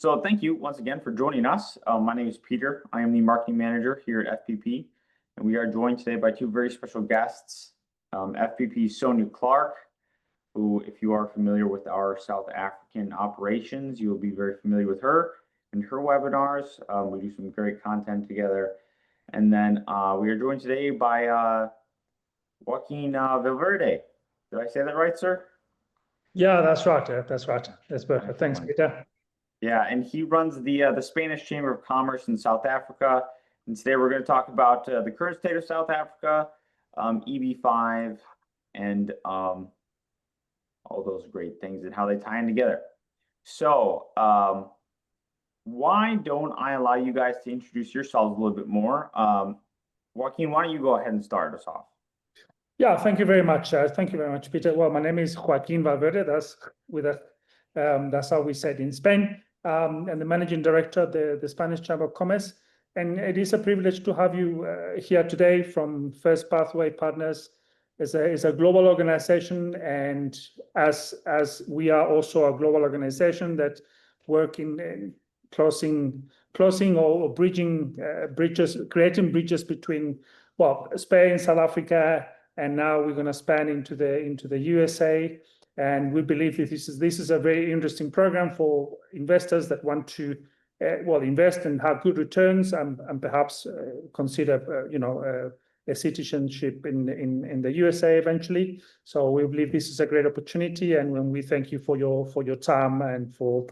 So thank you once again for joining us. My name is Peter. I am the marketing manager here at FPP, and we are joined today by two very special guests. FPP Sonja Clarke, who, if you are familiar with our South African operations, you will be very familiar with her and her webinars. We do some great content together. And then we are joined today by Joaquin Valverde. Did I say that right, sir? Yeah, that's right. That's right. That's perfect. Thanks, Peter. Yeah, and he runs the Spanish Chamber of Commerce in South Africa. And today we're going to talk about the current state of South Africa, EB-5, and all those great things and how they tie in together. So why don't I allow you guys to introduce yourselves a little bit more? Joaquin, why don't you go ahead and start us off? Yeah, thank you very much. Thank you very much, Peter. Well, my name is Joaquin Valverde. That's how we say it in Spain. And the managing director of the Spanish Chamber of Commerce. And it is a privilege to have you here today from First Pathway Partners. It's a global organization, and as we are also a global organization that work in closing or bridging bridges, creating bridges between Spain, South Africa, and now we're going to span into the USA. And we believe that this is a very interesting program for investors that want to invest and have good returns and perhaps consider a citizenship in the USA eventually. So we believe this is a great opportunity, and when we thank you for your time and for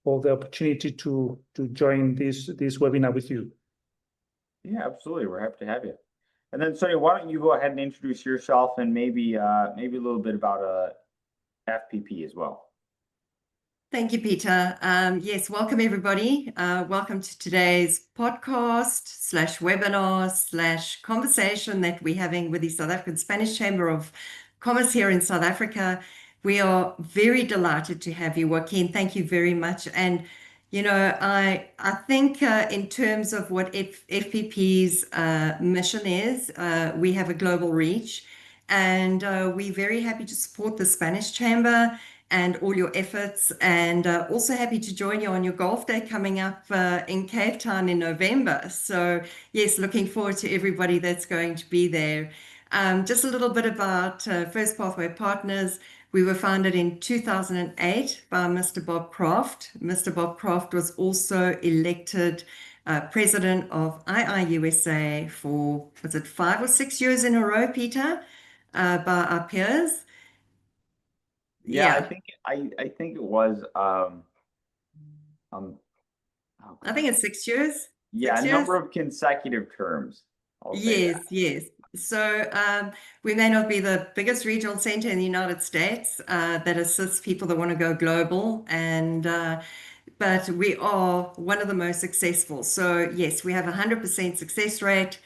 the opportunity to join this webinar with you. Yeah, absolutely. We're happy to have you. And then, Sonja, why don't you go ahead and introduce yourself and maybe a little bit about FPP as well. Thank you, Peter. Yes, welcome everybody. Welcome to today's podcast / webinar / conversation that we're having with the South African Spanish Chamber of Commerce here in South Africa. We are very delighted to have you, Joaquin. Thank you very much. And I think in terms of what FPP's mission is, we have a global reach, and we're very happy to support the Spanish Chamber and all your efforts, and also happy to join you on your golf day coming up in Cape Town in November. So yes, looking forward to everybody that's going to be there. Just a little bit about First Pathway Partners. We were founded in 2008 by Mr. Bob Croft. Mr. Bob Croft was also elected president of IIUSA for, was it 5 or 6 years in a row, Peter, by our peers? Yeah, I think it was I think it's 6 years. Yeah, a number of consecutive terms. Yes. So we may not be the biggest regional center in the United States that assists people that want to go global, but we are one of the most successful. So yes, we have 100% success rate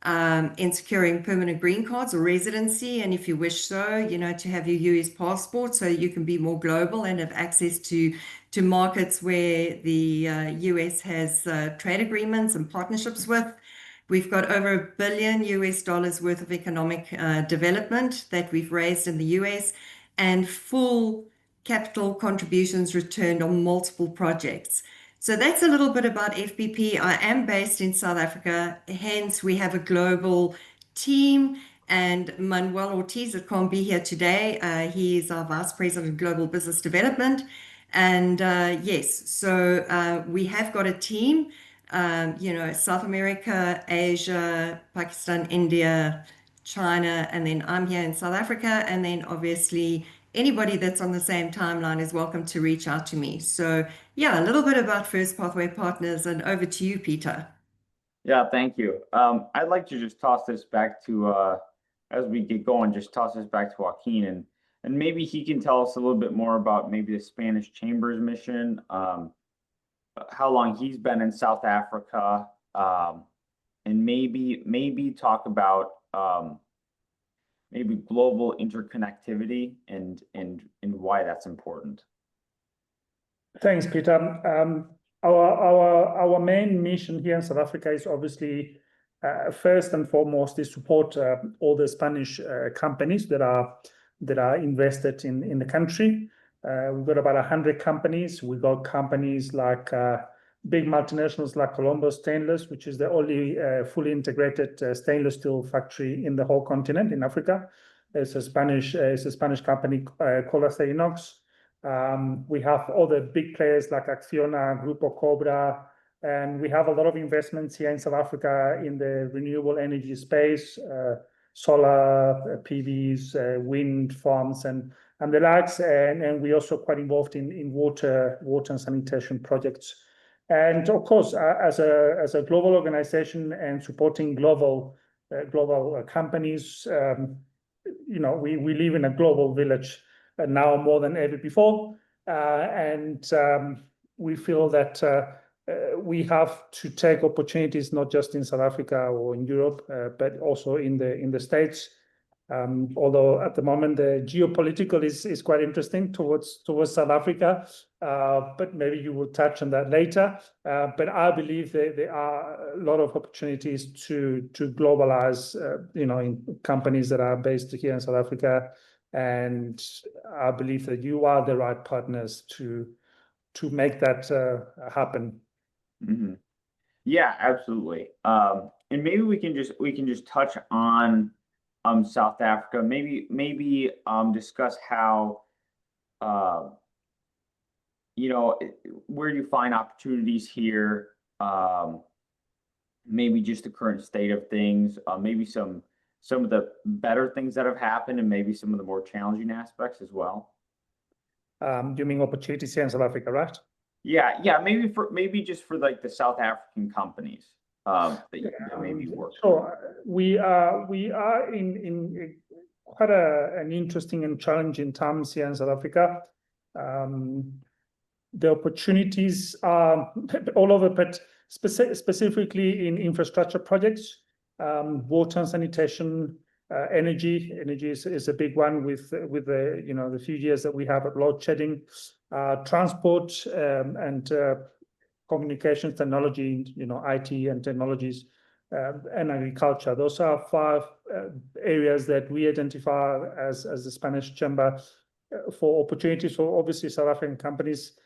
in securing permanent green cards or residency, and if you wish so, to have your US passport so you can be more global and have access to markets where the US has trade agreements and partnerships with. We've got over $1 billion worth of economic development that we've raised in the US, and full capital contributions returned on multiple projects. So that's a little bit about FPP. I am based in South Africa, hence we have a global team, and Manuel Ortiz that can't be here today. He is our Vice President of Global Business Development. And yes, so we have got a team. South America, Asia, Pakistan, India, China, and then I'm here in South Africa. And then obviously anybody that's on the same timeline is welcome to reach out to me. So yeah, a little bit about First Pathway Partners, and over to you, Peter. Yeah, thank you. I'd like to just toss this back to, as we get going, just toss this back to Joaquin, and maybe he can tell us a little bit more about maybe the Spanish Chamber's mission, how long he's been in South Africa, and maybe talk about maybe global interconnectivity and why that's important. Thanks, Peter. Our main mission here in South Africa is obviously first and foremost is support all the Spanish companies that are invested in the country. We've got about 100 companies. We've got companies like big multinationals like Colombo Stainless, which is the only fully integrated stainless steel factory in the whole continent in Africa. It's a Spanish company called Acerinox. We have other big players like Acciona, Grupo Cobra, and we have a lot of investments here in South Africa in the renewable energy space, solar, PVs, wind farms, and the likes. And we're also quite involved in water and sanitation projects. And of course, as a global organization and supporting global companies, we live in a global village now more than ever before, and we feel that we have to take opportunities not just in South Africa or in Europe, but also in the States. Although at the moment the geopolitical is quite interesting towards South Africa, but maybe you will touch on that later. But I believe there are a lot of opportunities to globalize, in companies that are based here in South Africa, and I believe that you are the right partners to make that happen. Mm-hmm. Yeah, absolutely. And maybe we can just touch on South Africa. Maybe discuss how where you find opportunities here. Maybe just the current state of things. Maybe some of the better things that have happened, and maybe some of the more challenging aspects as well. You mean opportunities here in South Africa, right? Yeah. Maybe just for like the South African companies that maybe work. Sure. We are in quite an interesting and challenging times here in South Africa. The opportunities are all over, but specifically in infrastructure projects, water and sanitation, energy is a big one with the few years that we have of load shedding, transport, and communications technology, IT and technologies, and agriculture. Those are 5 areas that we identify as the Spanish Chamber for opportunities for obviously South African companies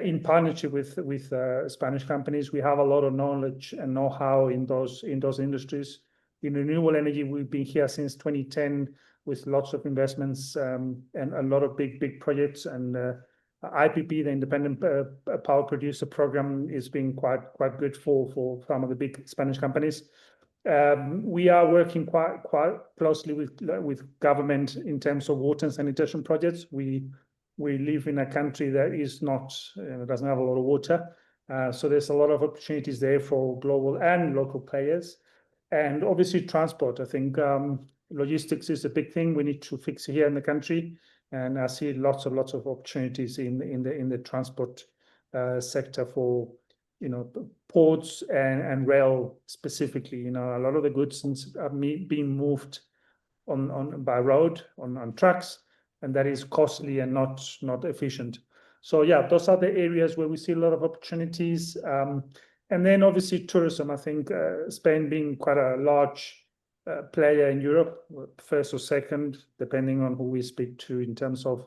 in partnership with Spanish companies. We have a lot of knowledge and know-how in those industries. In renewable energy, we've been here since 2010 with lots of investments and a lot of big projects. And IPP, the Independent Power Producer Program, is being quite good for some of the big Spanish companies. We are working quite closely with government in terms of water and sanitation projects. We live in a country that is not doesn't have a lot of water, so there's a lot of opportunities there for global and local players. And obviously transport. I think logistics is a big thing we need to fix here in the country, and I see lots of opportunities in the transport sector for ports and rail specifically. A lot of the goods are being moved on by road on trucks, and that is costly and not efficient. So yeah, those are the areas where we see a lot of opportunities. And then obviously tourism. I think Spain being quite a large player in Europe, first or second, depending on who we speak to in terms of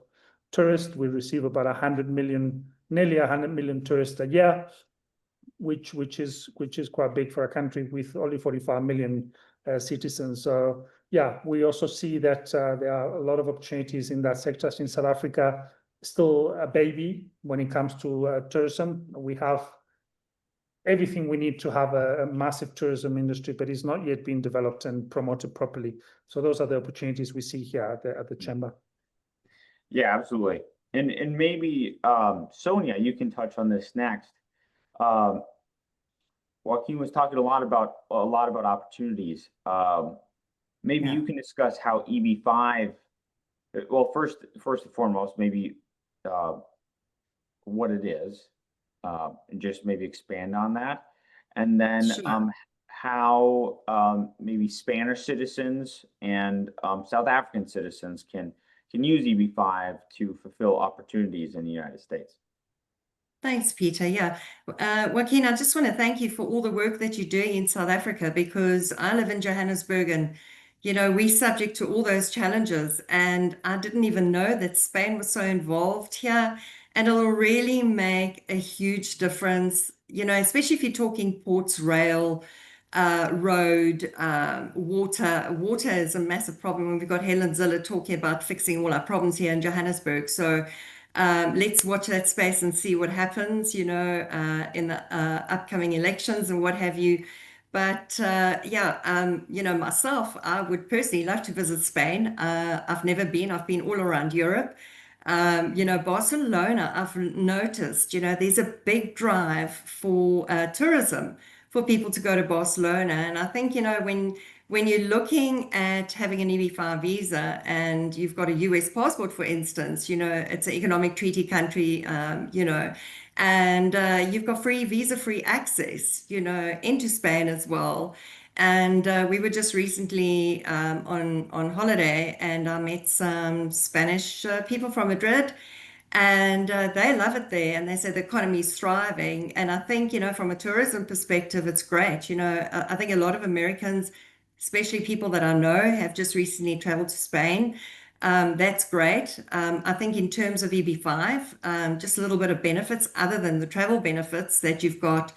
tourists. We receive about 100 million, nearly 100 million tourists a year, which is quite big for a country with only 45 million citizens. So yeah, we also see that there are a lot of opportunities in that sector. In South Africa, still a baby when it comes to tourism. We have everything we need to have a massive tourism industry, but it's not yet been developed and promoted properly. So those are the opportunities we see here at the chamber. Yeah, absolutely. And maybe Sonja, you can touch on this next. Joaquin was talking a lot about opportunities. Maybe you can discuss how EB-5. Well, first and foremost, maybe what it is. And just maybe expand on that, and then how maybe Spanish citizens and South African citizens can use EB-5 to fulfill opportunities in the United States. Thanks, Peter. Yeah, Joaquin, I just want to thank you for all the work that you're doing in South Africa, because I live in Johannesburg and we're subject to all those challenges. And I didn't even know that Spain was so involved here. And it'll really make a huge difference, especially if you're talking ports, rail, road, water. Water is a massive problem. And we've got Helen Ziller talking about fixing all our problems here in Johannesburg. So let's watch that space and see what happens, in the upcoming elections and what have you. But myself, I would personally love to visit Spain. I've never been. I've been all around Europe. Barcelona, I've noticed, there's a big drive for tourism for people to go to Barcelona. And I think, when you're looking at having an EB-5 visa and you've got a US passport, for instance, it's an economic treaty country, and you've got visa-free access, into Spain as well. And we were just recently on holiday, and I met some Spanish people from Madrid, and they love it there, and they say the economy is thriving. And I think, from a tourism perspective, it's great. I think a lot of Americans, especially people that I know, have just recently traveled to Spain. That's great. I think in terms of EB-5, just a little bit of benefits other than the travel benefits that you've got.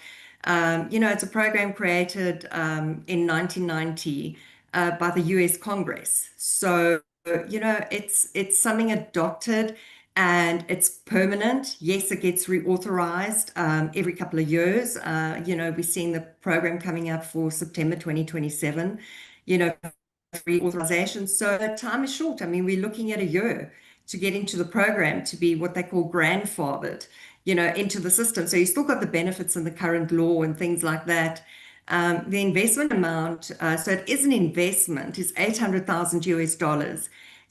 It's a program created in 1990 by the US Congress. So, it's something adopted and it's permanent. Yes, it gets reauthorized every couple of years. We're seeing the program coming up for September 2027, reauthorization. So time is short. I mean, we're looking at a year to get into the program to be what they call grandfathered, into the system. So you still got the benefits in the current law and things like that. The investment amount, so it is an investment, is $800,000 US.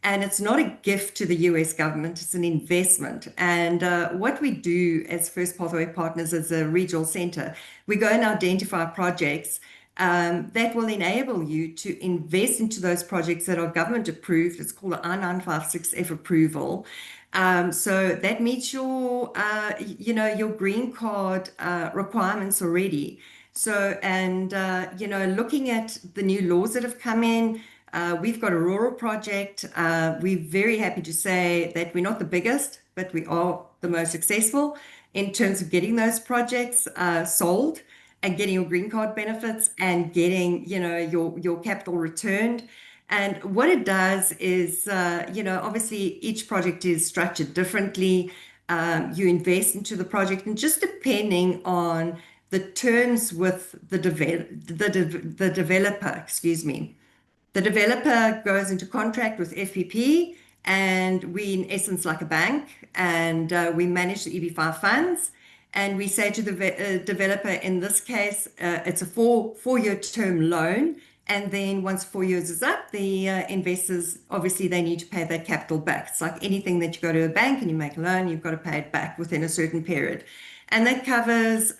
And it's not a gift to the US government, it's an investment. And what we do as First Pathway Partners as a regional center, we go and identify projects that will enable you to invest into those projects that are government approved. It's called the I-956F approval. So that meets your green card requirements already. So, and, looking at the new laws that have come in, we've got a rural project. We're very happy to say that we're not the biggest, but we are the most successful in terms of getting those projects sold and getting your green card benefits and getting, your capital returned. And what it does is, obviously each project is structured differently. You invest into the project, and just depending on the terms with the developer, excuse me. The developer goes into contract with FPP, and we, in essence, like a bank, and we manage the EB-5 funds. And we say to the developer, in this case, it's a four-year term loan. And then once 4 years is up, the investors, obviously, they need to pay their capital back. It's like anything that you go to a bank and you make a loan, you've got to pay it back within a certain period. And that covers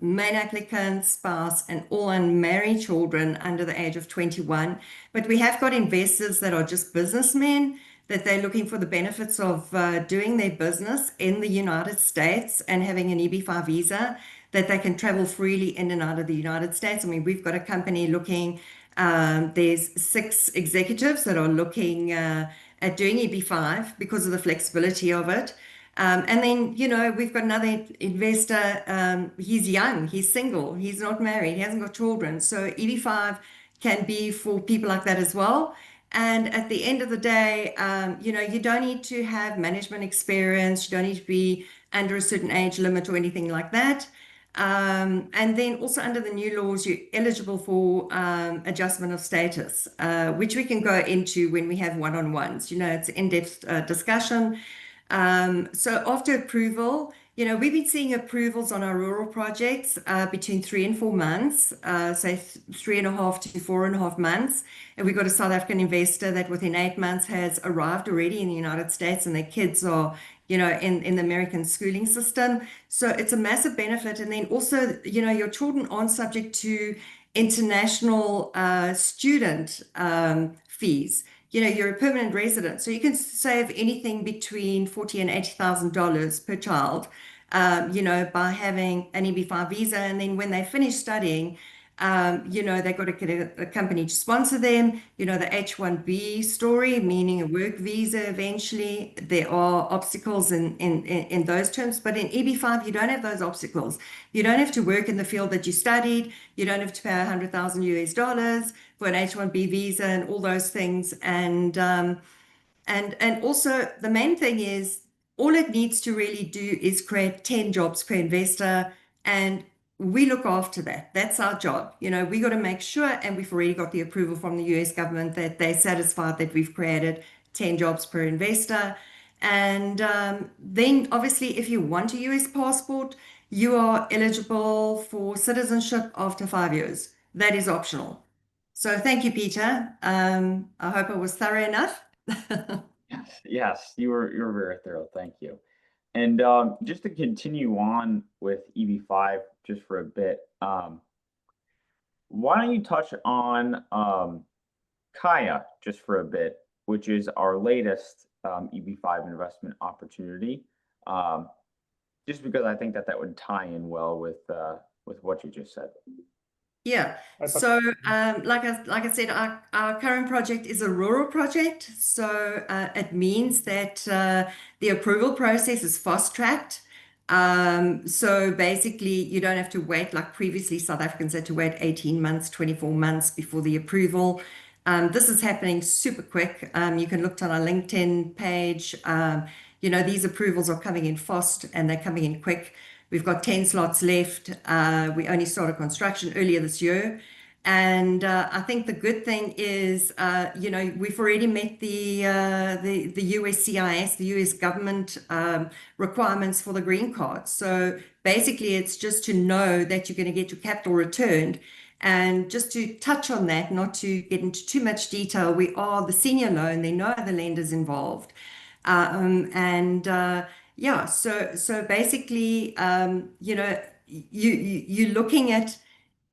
main applicant, spouse, and all unmarried children under the age of 21. But we have got investors that are just businessmen, that they're looking for the benefits of doing their business in the United States and having an EB-5 visa, that they can travel freely in and out of the United States. I mean, we've got a company looking, there's 6 executives that are looking at doing EB-5 because of the flexibility of it. And then, we've got another investor, he's young, he's single, he's not married, he hasn't got children. So EB-5 can be for people like that as well. And at the end of the day, you don't need to have management experience, you don't need to be under a certain age limit or anything like that. And then also under the new laws, you're eligible for adjustment of status, which we can go into when we have one-on-ones. It's an in-depth discussion. So after approval, we've been seeing approvals on our rural projects between 3 and 4 months, say 3.5 to 4.5 months. And we've got a South African investor that within 8 months has arrived already in the United States, and their kids are, in the American schooling system. So it's a massive benefit. And then also, your children aren't subject to international student fees. You're a permanent resident, so you can save anything between $40,000 and $80,000 per child, by having an EB-5 visa. And then when they finish studying, You know, they've got to get a company to sponsor them. You know, the H-1B story, meaning a work visa eventually. There are obstacles in those terms, but in EB-5, you don't have those obstacles. You don't have to work in the field that you studied. You don't have to pay $100,000 for an H-1B visa and all those things. And also the main thing is all it needs to really do is create 10 jobs per investor, and we look after that. That's our job. You know, we got to make sure, and we've already got the approval from the US government that they're satisfied that we've created 10 jobs per investor. And then obviously, if you want a US passport, you are eligible for citizenship after 5 years. That is optional. So thank you, Peter. I hope I was thorough enough. Yes, you were very thorough. Thank you. And just to continue on with EB-5 just for a bit, why don't you touch on Kaya just for a bit, which is our latest EB-5 investment opportunity, just because I think that would tie in well with what you just said. Yeah. So, like I said, our current project is a rural project. So it means that the approval process is fast-tracked. So basically, you don't have to wait like previously. South Africans had to wait 18 months, 24 months before the approval. This is happening super quick. You can look on our LinkedIn page. You know, these approvals are coming in fast and they're coming in quick. We've got 10 slots left. We only started construction earlier this year. And I think the good thing is, you know, we've already met the USCIS, the US government requirements for the green card. So basically, it's just to know that you're going to get your capital returned. And just to touch on that, not to get into too much detail, we are the senior loan. There are no other lenders involved. Yeah, so basically, you know, you're looking at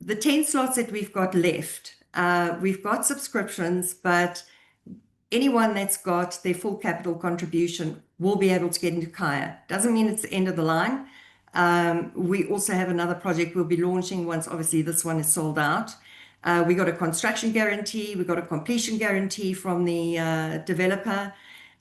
the 10 slots that we've got left. We've got subscriptions, but anyone that's got their full capital contribution will be able to get into Kaya. Doesn't mean it's the end of the line. We also have another project we'll be launching once, obviously, this one is sold out. We got a construction guarantee, we got a completion guarantee from the developer.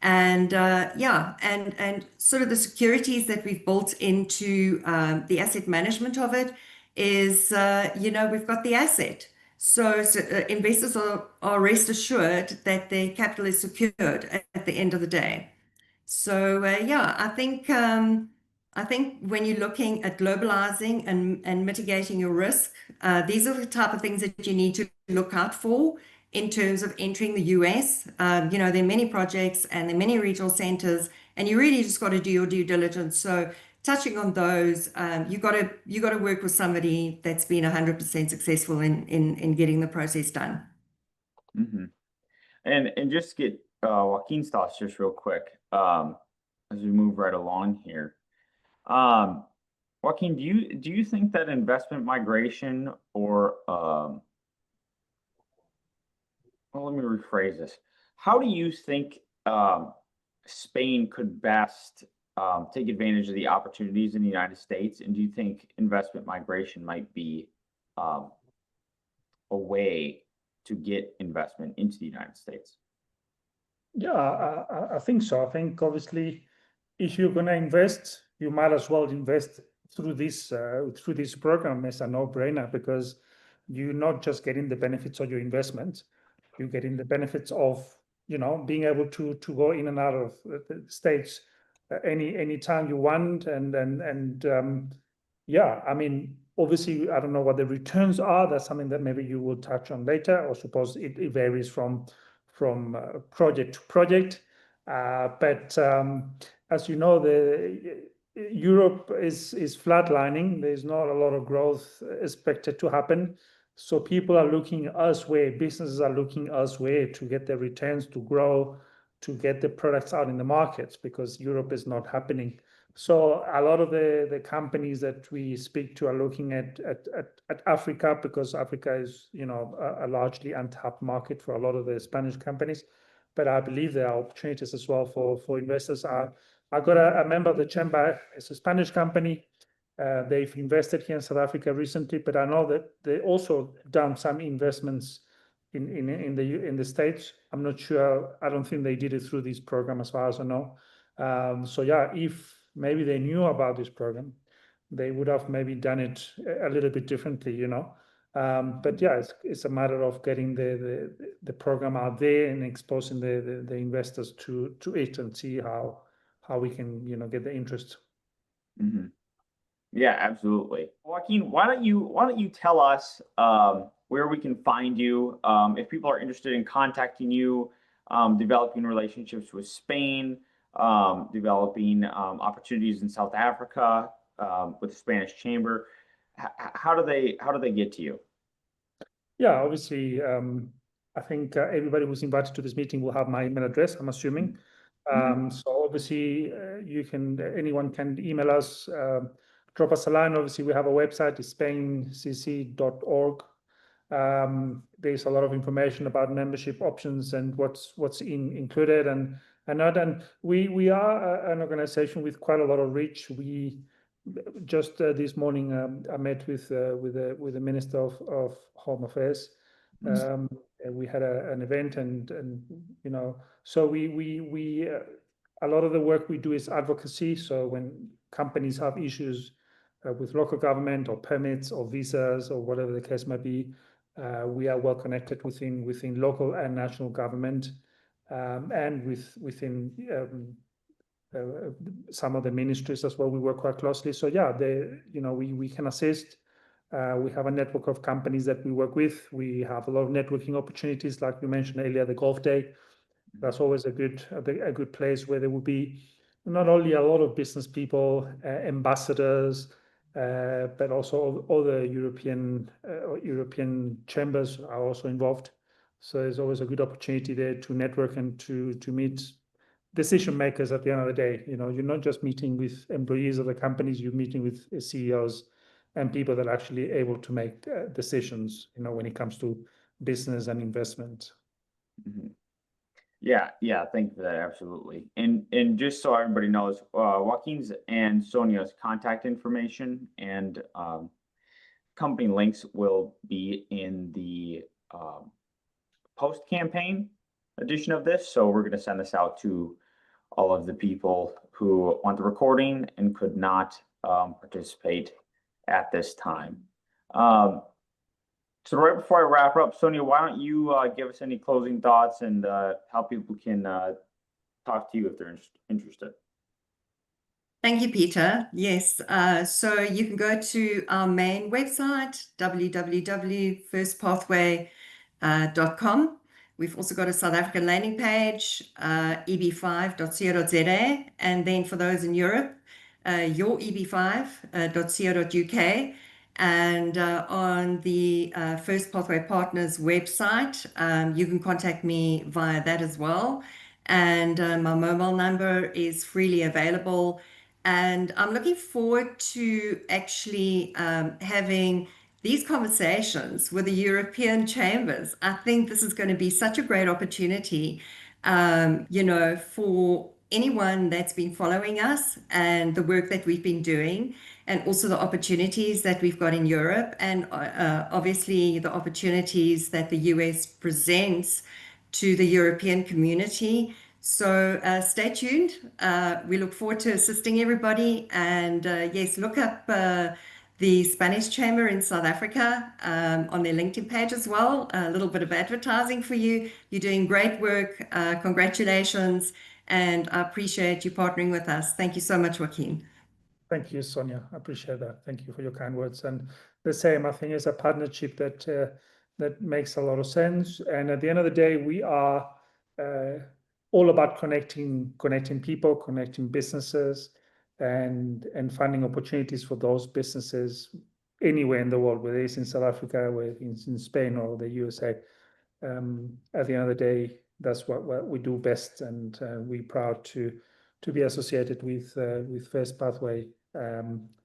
And yeah, and sort of the securities that we've built into the asset management of it is, you know, we've got the asset. So investors are rest assured that their capital is secured at the end of the day. So yeah, I think when you're looking at globalizing and mitigating your risk, these are the type of things that you need to look out for in terms of entering the US. You know, there are many projects and there are many regional centers, and you really just got to do your due diligence. So touching on those, you got to work with somebody that's been 100% successful in getting the process done. Mm-hmm. And just get Joaquin's thoughts just real quick as we move right along here. Joaquin, do you think that investment migration or well, let me rephrase this. How do you think Spain could best take advantage of the opportunities in the United States? And do you think investment migration might be a way to get investment into the United States? Yeah, I think so. I think obviously, if you're going to invest, you might as well invest through this program as a no-brainer, because you're not just getting the benefits of your investment, you're getting the benefits of, you know, being able to go in and out of the States any time you want. And yeah, I mean, obviously, I don't know what the returns are. That's something that maybe you will touch on later, or suppose it varies from project to project. But as you know, Europe is flatlining. There's not a lot of growth expected to happen. So people are looking elsewhere, businesses are looking elsewhere to get their returns, to grow, to get the products out in the markets, because Europe is not happening. So a lot of the companies that we speak to are looking at Africa, because Africa is, you know, a largely untapped market for a lot of the Spanish companies. But I believe there are opportunities as well for investors. I got a member of the chamber. It's a Spanish company. They've invested here in South Africa recently, but I know that they also done some investments in the States. I'm not sure. I don't think they did it through this program, as far as I know. So yeah, if maybe they knew about this program, they would have maybe done it a little bit differently, you know. But yeah, it's a matter of getting the program out there and exposing the investors to it and see how we can, you know, get the interest. Mm-hmm. Yeah, absolutely. Joaquin, why don't you tell us where we can find you if people are interested in contacting you, developing relationships with Spain, developing opportunities in South Africa with the Spanish Chamber. How do they get to you? Yeah, obviously, I think everybody who's invited to this meeting will have my email address, I'm assuming. So obviously, anyone can email us, drop us a line. Obviously, we have a website, it's spaincc.org. There's a lot of information about membership options and what's included and not. And we are an organization with quite a lot of reach. We just this morning I met with the Minister of Home Affairs. And we had an event, and you know, so we a lot of the work we do is advocacy. So when companies have issues with local government or permits or visas or whatever the case might be, we are well connected within local and national government, and within some of the ministries as well. We work quite closely. So yeah, we can assist. We have a network of companies that we work with. We have a lot of networking opportunities, like we mentioned earlier, the Golf Day. That's always a good place where there will be not only a lot of business people, ambassadors, but also all the European chambers are also involved. So there's always a good opportunity there to network and to meet decision makers at the end of the day. You know, you're not just meeting with employees of the companies, you're meeting with CEOs and people that are actually able to make decisions, you know, when it comes to business and investment. Mm-hmm. Yeah, thank you for that. Absolutely. And just so everybody knows, Joaquin's and Sonja's contact information and company links will be in the post-campaign edition of this. So we're going to send this out to all of the people who want the recording and could not participate at this time. So right before I wrap up, Sonja, why don't you give us any closing thoughts and how people can talk to you if they're interested? Thank you, Peter. Yes, so you can go to our main website, www.firstpathway.com. We've also got a South African landing page, EB-5.co.za, and then for those in Europe, your EB-5.co.uk. And on the First Pathway Partners website, you can contact me via that as well. And my mobile number is freely available. And I'm looking forward to actually having these conversations with the European chambers. I think this is going to be such a great opportunity, you know, for anyone that's been following us and the work that we've been doing, and also the opportunities that we've got in Europe, and obviously the opportunities that the US presents to the European community. So stay tuned. We look forward to assisting everybody. And yes, look up the Spanish Chamber in South Africa on their LinkedIn page as well. A little bit of advertising for you. You're doing great work. Congratulations. And I appreciate you partnering with us. Thank you so much, Joaquin. Thank you, Sonja. I appreciate that. Thank you for your kind words. And the same, I think, is a partnership that makes a lot of sense. And at the end of the day, we are all about connecting people, connecting businesses, and finding opportunities for those businesses anywhere in the world, whether it's in South Africa, whether it's in Spain or the USA. At the end of the day, that's what we do best, and we're proud to be associated with First Pathway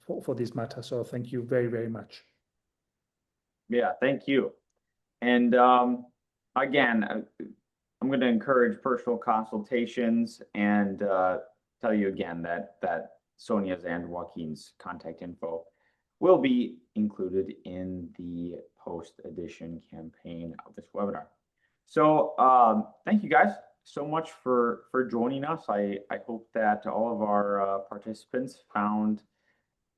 for this matter. So thank you very, very much. Yeah, thank you. And again, I'm going to encourage personal consultations and tell you again that Sonja's and Joaquin's contact info will be included in the post-edition campaign of this webinar. So thank you guys so much for joining us. I hope that all of our participants found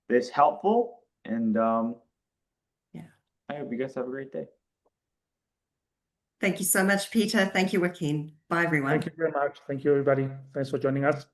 this helpful, and yeah, I hope you guys have a great day. Thank you so much, Peter. Thank you, Joaquin. Bye, everyone. Thank you very much. Thank you, everybody. Thanks for joining us.